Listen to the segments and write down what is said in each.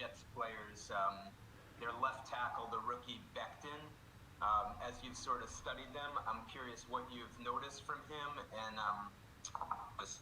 Jets players. Their left tackle, the rookie Becton. As you've sort of studied them, I'm curious what you've noticed from him, and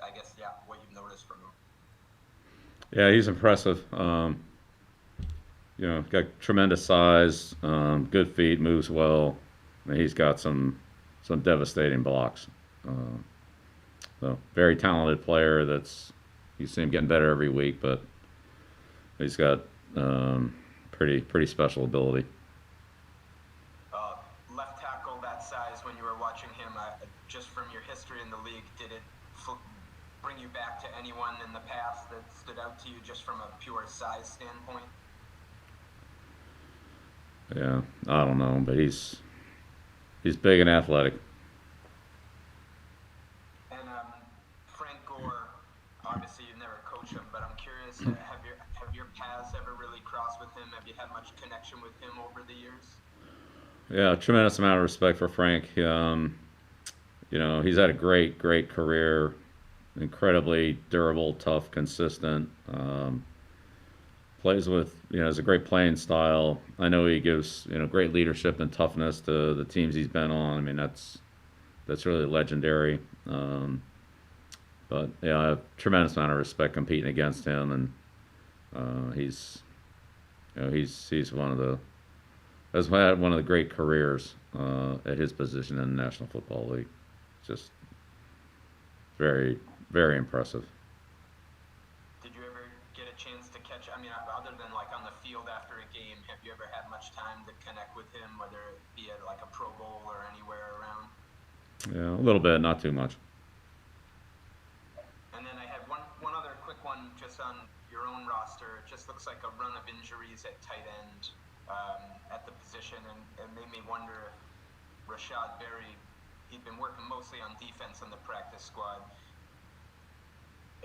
I guess, yeah, what you've noticed from him. Yeah, he's impressive. Got tremendous size, good feet, moves well. I mean, he's got some devastating blocks. Uh, so very talented player. That's you see him getting better every week, but he's got pretty special ability. Left tackle that size, when you were watching him, just from your history in the league, did it bring you back to anyone in the past that stood out to you just from a pure size standpoint? Yeah, I don't know, but he's big and athletic. And Frank Gore, obviously you've never coached him, but I'm curious, have your paths ever really crossed with him? Have you had much connection with him over the years? Yeah, tremendous amount of respect for Frank. He's had a great career, incredibly durable, tough, consistent. Plays with, has a great playing style. I know he gives, great leadership and toughness to the teams he's been on. I mean, that's really legendary. But yeah, I have a tremendous amount of respect competing against him, and he's, he's one of the has had one of the great careers at his position in the National Football League. Just very impressive. Did you ever get a chance to catch? I mean, other than like on the field after a game, have you ever had much time to connect with him, whether it be at like a Pro Bowl or anywhere around? Yeah, a little bit, not too much. And then I had one other quick one just on your own roster. It just looks like a run of injuries at tight end at the position, and it made me wonder if Rashad Berry, he'd been working mostly on defense on the practice squad.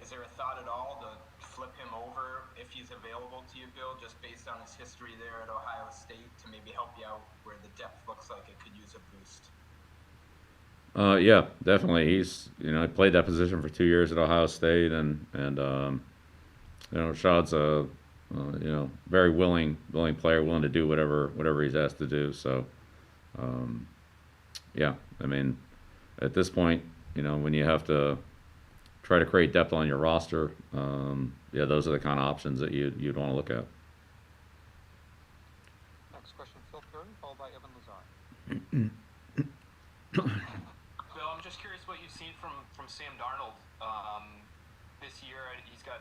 Is there a thought at all to flip him over if he's available to you, Bill, just based on his history there at Ohio State, to maybe help you out where the depth looks like it could use a boost? Yeah, definitely. He played that position for 2 years at Ohio State, and Rashad's a very willing player, willing to do whatever he's asked to do. So, um, yeah, I mean, at this point, when you have to try to create depth on your roster, yeah, those are the kind of options that you'd want to look at. Next question, Phil Curry, followed by Evan Lazar. Bill, I'm just curious what you've seen from Sam Darnold this year. He's got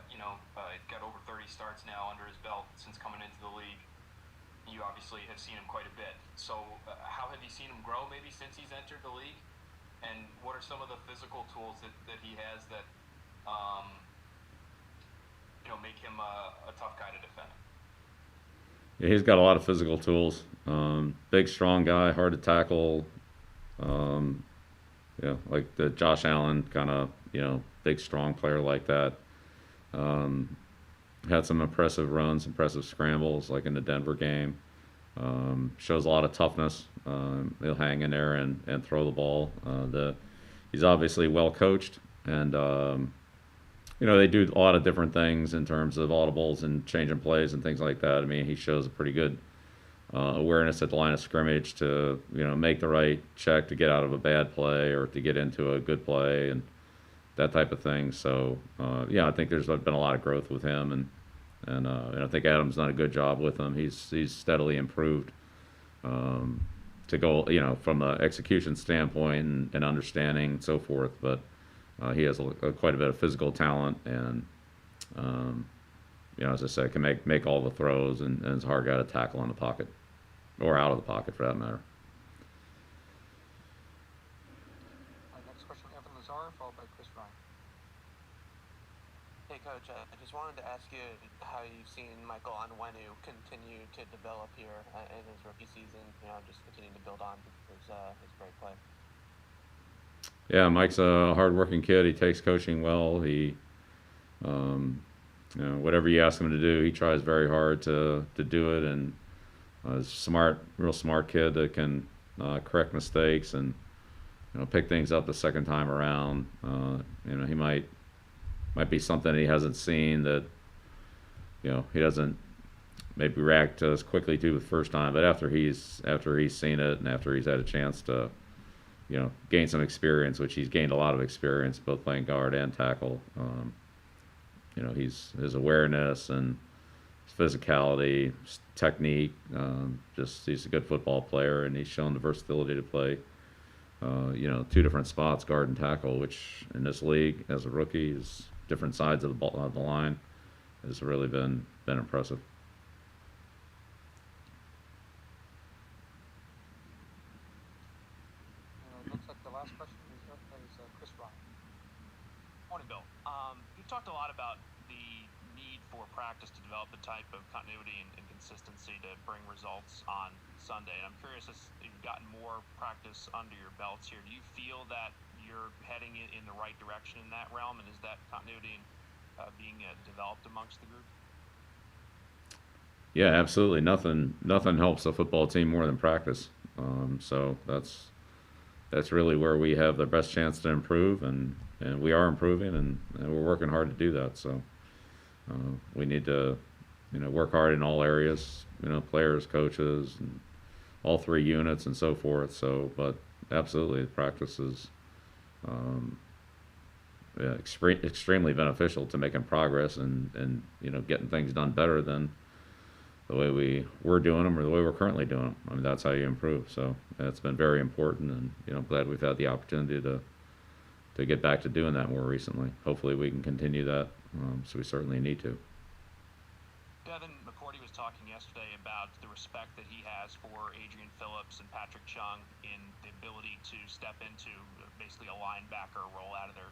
got over 30 starts now under his belt since coming into the league. You obviously have seen him quite a bit. So how have you seen him grow maybe since he's entered the league? And what are some of the physical tools that he has that make him a tough guy to defend? Yeah, he's got a lot of physical tools. Big, strong guy, hard to tackle. Um, like the Josh Allen kind of, big, strong player like that. Um, Had some impressive runs, impressive scrambles, like in the Denver game. Shows a lot of toughness. He'll hang in there and throw the ball. He's obviously well coached, and they do a lot of different things in terms of audibles and changing plays and things like that. I mean, he shows a pretty good awareness at the line of scrimmage to make the right check to get out of a bad play or to get into a good play and that type of thing. So yeah, I think there's been a lot of growth with him, and I think Adam's done a good job with him. He's steadily improved to go from the execution standpoint and understanding and so forth. But he has quite a bit of physical talent, and as I said, can make all the throws and is a hard guy to tackle in the pocket or out of the pocket for that matter. Next question, Evan Lazar, followed by Chris Ryan. Hey, Coach, I just wanted to ask you how you've seen Michael Onwenu continue to develop here in his rookie season, just continuing to build on his great play. Yeah, Mike's a hard-working kid. He takes coaching well. He, whatever you ask him to do, he tries very hard to do it. And he's a real smart kid that can correct mistakes and pick things up the second time around. He might be something he hasn't seen that he doesn't maybe react as quickly to the first time. But after he's seen it and after he's had a chance to, gain some experience, which he's gained a lot of experience both playing guard and tackle. His awareness and his physicality, his technique. Just he's a good football player, and he's shown the versatility to play. Two different spots, guard and tackle, which in this league as a rookie is different sides of the ball, of the line, has really been impressive. Looks like the last question is Chris Ryan. Morning, Bill. You've talked a lot about the need for practice to develop the type of continuity and consistency to bring results on Sunday. And I'm curious, as you've gotten more practice under your belts here, do you feel that you're heading in the right direction in that realm? And is that continuity being developed amongst the group? Yeah, absolutely. Nothing helps a football team more than practice. So that's really where we have the best chance to improve, and we are improving, and we're working hard to do that. So we need to, work hard in all areas, players, coaches, and all three units and so forth. So, but absolutely, practice is extremely beneficial to making progress and getting things done better than the way we were doing them or the way we're currently doing them. I mean, that's how you improve. So that's been very important, and I'm glad we've had the opportunity to get back to doing that more recently. Hopefully, we can continue that. So we certainly need to. Devin McCourty was talking yesterday about the respect that he has for Adrian Phillips and Patrick Chung in the ability to step into basically a linebacker role out of their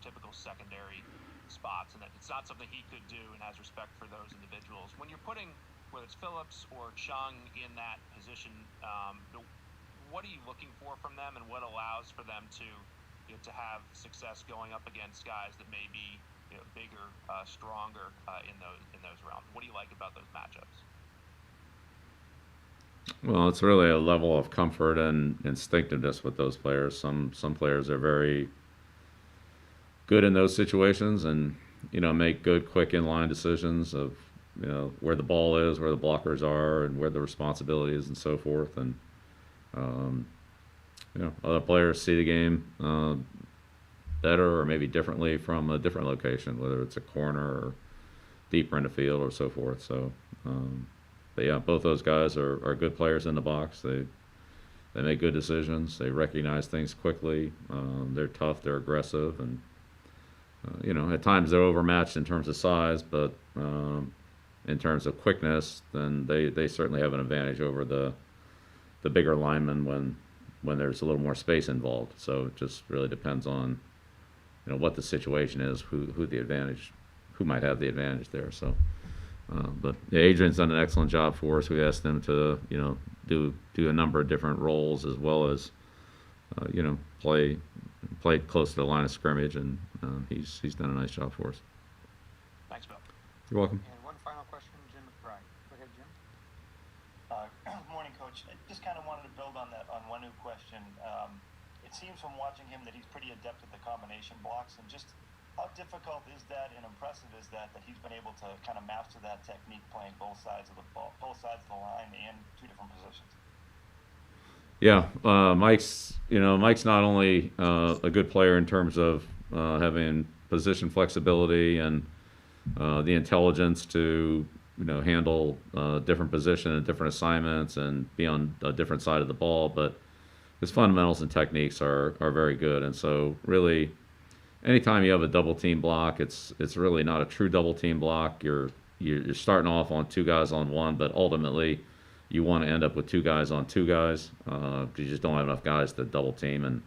typical secondary spots, and that it's not something he could do, and has respect for those individuals. When you're putting, whether it's Phillips or Chung in that position, what are you looking for from them, and what allows for them to have success going up against guys that may be bigger, stronger in those realms? What do you like about those matchups? Well, it's really a level of comfort and instinctiveness with those players. Some players are very good in those situations, and make good, quick inline decisions of where the ball is, where the blockers are, and where the responsibility is, and so forth. And other players see the game better or maybe differently from a different location, whether it's a corner or deeper in the field or so forth. So, but yeah, both those guys are good players in the box. They make good decisions. They recognize things quickly. They're tough. They're aggressive, and at times they're overmatched in terms of size, but in terms of quickness, then they certainly have an advantage over the bigger linemen when there's a little more space involved. So it just really depends on what the situation is, who might have the advantage there. So, but yeah, Adrian's done an excellent job for us. We asked him to do a number of different roles, as well as play close to the line of scrimmage, and he's done a nice job for us. Thanks, Bill. You're welcome. And one final question, Jim McBride. Go ahead, Jim. Morning, Coach. I just kind of wanted to build on that Onwenu question. It seems from watching him that he's pretty adept at the combination blocks, and just how difficult is that and impressive is that he's been able to kind of master that technique playing both sides of the ball, both sides of the line and two different positions? Yeah, Mike's not only a good player in terms of having position flexibility and the intelligence to handle different position and different assignments and be on a different side of the ball, but his fundamentals and techniques are very good. And so really, anytime you have a double team block, it's really not a true double team block. You're starting off on two guys on one, but ultimately you want to end up with two guys on two guys because you just don't have enough guys to double team and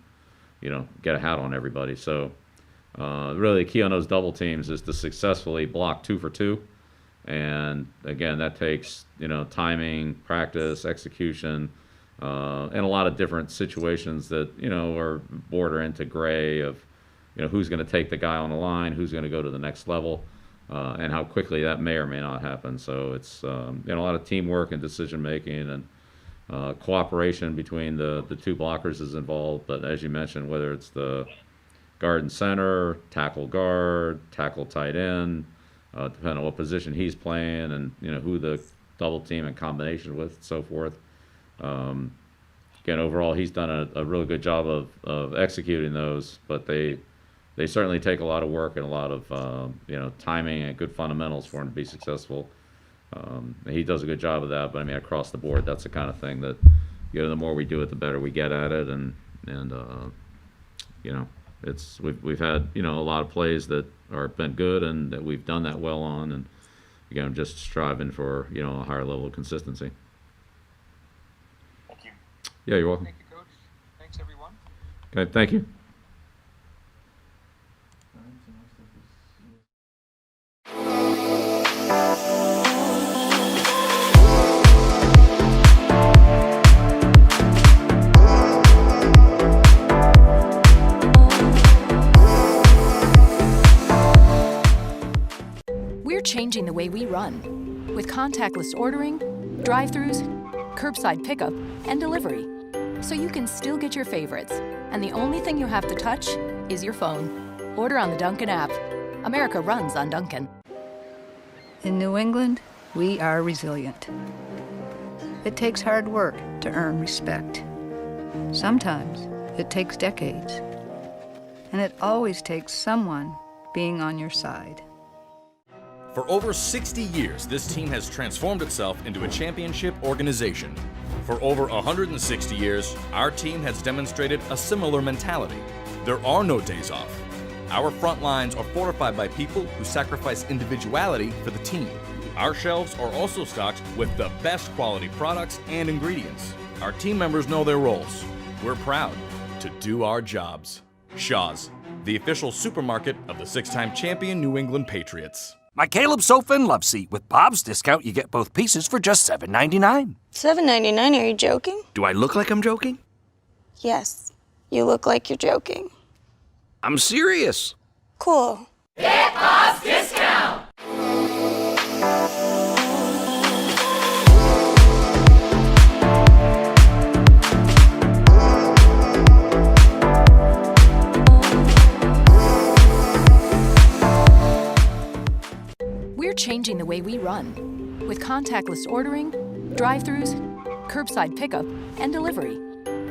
get a hat on everybody. So really, the key on those double teams is to successfully block 2 for 2, and again, that takes timing, practice, execution, and a lot of different situations that are border into gray of who's going to take the guy on the line, who's going to go to the next level. And how quickly that may or may not happen. So it's a lot of teamwork and decision making and cooperation between the two blockers is involved. But as you mentioned, whether it's the guard and center, tackle guard, tackle tight end, depending on what position he's playing, and who the double team in combination with, and so forth. Again, overall, he's done a really good job of executing those, but they certainly take a lot of work and a lot of timing and good fundamentals for him to be successful. He does a good job of that, but I mean, across the board, that's the kind of thing that the more we do it, the better we get at it, and we've had a lot of plays that are been good and that we've done that well on, and again, just striving for a higher level of consistency. Thank you. Yeah, you're welcome. Thank you, Coach. Thanks, everyone. Okay, thank you. We're changing the way we run with contactless ordering, drive-thrus, curbside pickup, and delivery. So you can still get your favorites, and the only thing you have to touch is your phone. Order on the Dunkin' app. America runs on Dunkin'. In New England, we are resilient. It takes hard work to earn respect. Sometimes it takes decades. And it always takes someone being on your side. For over 60 years, this team has transformed itself into a championship organization. For over 160 years, our team has demonstrated a similar mentality. There are no days off. Our front lines are fortified by people who sacrifice individuality for the team. Our shelves are also stocked with the best quality products and ingredients. Our team members know their roles. We're proud to do our jobs. Shaw's, the official supermarket of the 6-time champion New England Patriots. My Caleb sofa and love seat. With Bob's discount, you get both pieces for just $7.99. $7.99? Are you joking? Do I look like I'm joking? Yes. You look like you're joking. I'm serious. Cool. Get Bob's discount! We're changing the way we run with contactless ordering, drive-thrus, curbside pickup, and delivery.